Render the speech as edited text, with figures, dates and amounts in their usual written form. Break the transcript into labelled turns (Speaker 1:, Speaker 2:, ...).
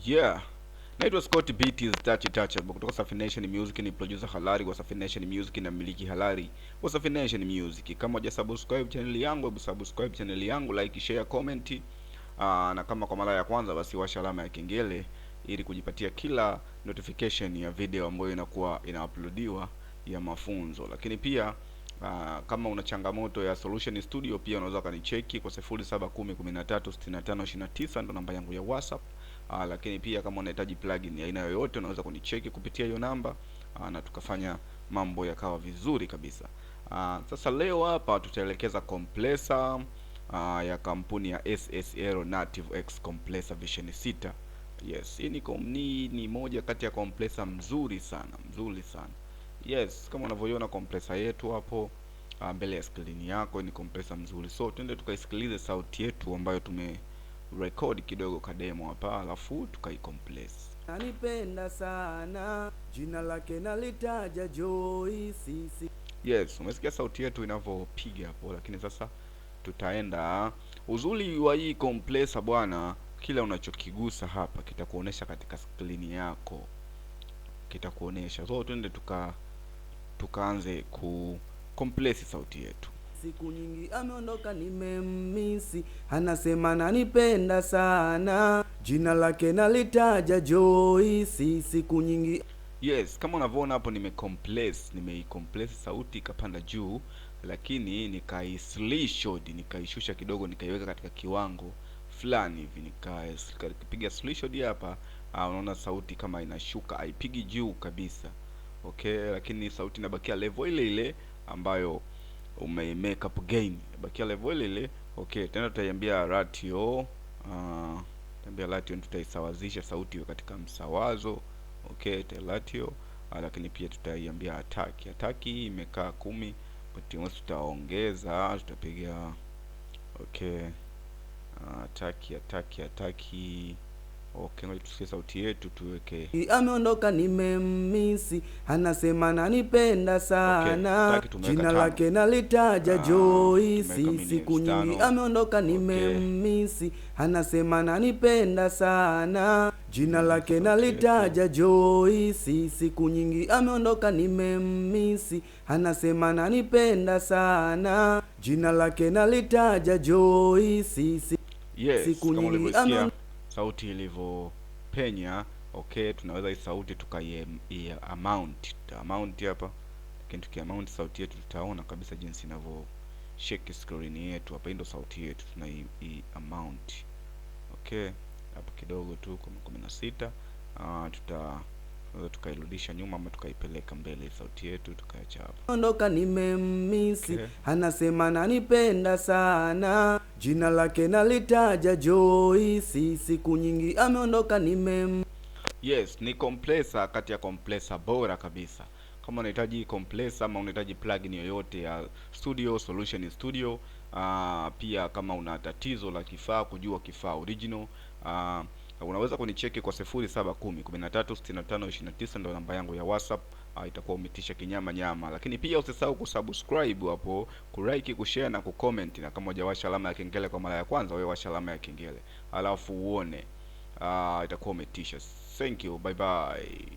Speaker 1: Yeah. Naitwa Scott Beat Touch kutoka Safi Nation Music, ni producer halali wa Safi Nation Music na mmiliki halali wa Safi Nation Music. Kama hujasubscribe channel yangu, hebu subscribe channel yangu, like, share, comment. Na kama kwa mara ya kwanza, basi washa alama ya kengele ili kujipatia kila notification ya video ambayo inakuwa inauploadiwa ya mafunzo. Lakini pia kama una changamoto ya Solution Studio, pia unaweza kanicheki kwa 0710136529 ndo namba yangu ya WhatsApp. Lakini pia kama unahitaji plugin ya aina yoyote, unaweza kunicheki kupitia hiyo namba na tukafanya mambo yakawa vizuri kabisa. Sasa leo hapa tutaelekeza compressor ya kampuni ya SSL Native X compressor version 6. Yes, hii ni moja kati ya compressor mzuri sana. Yes, kama unavyoiona compressor yetu hapo mbele ya screen yako, ni compressor mzuri. So twende tukaisikilize sauti yetu ambayo tume record kidogo kademo hapa, alafu tukaicompress.
Speaker 2: Anipenda sana, jina lake nalitaja Joyce.
Speaker 1: Yes, umesikia sauti yetu inavyopiga hapo, lakini sasa tutaenda. Uzuri wa hii compressor bwana, kila unachokigusa hapa kitakuonesha katika screen yako, kitakuonesha. So twende tukaanze ku compress sauti yetu.
Speaker 2: Siku nyingi ameondoka, nimemmisi, anasema nanipenda sana, jina lake nalitaja Joyce. Siku nyingi.
Speaker 1: Yes, kama unavyoona hapo nimeicompress sauti ikapanda juu, lakini nikaishusha kidogo, nikaiweka katika kiwango fulani hivi, nikapiga slowshot hapa. Unaona sauti kama inashuka, haipigi juu kabisa. Okay, lakini sauti inabakia level ile ile ambayo make up gain, bakia level ile. Okay, tena tutaiambia ratio, tutaisawazisha sauti iwe katika msawazo. Okay, ratio. Lakini pia tutaiambia attack imekaa 10, but tutaongeza, tutapiga okay, attack. Okay, ngoja tusikie sauti yetu tuweke.
Speaker 2: Ameondoka, nimemmisi, anasema nanipenda sana, okay, jina lake nalitaja Joyce. Siku nyingi ameondoka, nimemmisi, anasema nanipenda sana, jina lake nalitaja Joyce. Siku nyingi ameondoka, nimemmisi, anasema nanipenda sana, jina lake nalitaja Joyce.
Speaker 1: Yes, siku nyingi sauti ilivyopenya. Okay, tunaweza hii sauti amount hapa, lakini tukiamount sauti yetu tutaona kabisa jinsi inavyo shake screen yetu hapa. Ndio sauti yetu tuna amount. Okay, hapo kidogo tu kwa 16. Tunaweza tukairudisha nyuma ama tukaipeleka mbele sauti yetu tukaacha hapo.
Speaker 2: Ondoka, nimemmisi, okay, anasema nanipenda sana, jina lake nalitaja Joyce. Siku nyingi ameondoka,
Speaker 1: Yes, ni compressor kati ya compressor bora kabisa. Kama unahitaji compressor ama unahitaji plugin yoyote ya studio, Solution Studio, pia kama una tatizo la kifaa, kujua kifaa original, unaweza kunicheki kwa 0710136529 ndio namba yangu ya WhatsApp. Itakuwa umetisha kinyama nyama. Lakini pia usisahau kusubscribe hapo, kulike, kushare na kucomment, na kama hujawasha alama ya kengele kwa mara ya kwanza, wewe washa alama ya kengele alafu uone, itakuwa umetisha. Thank you, bye bye.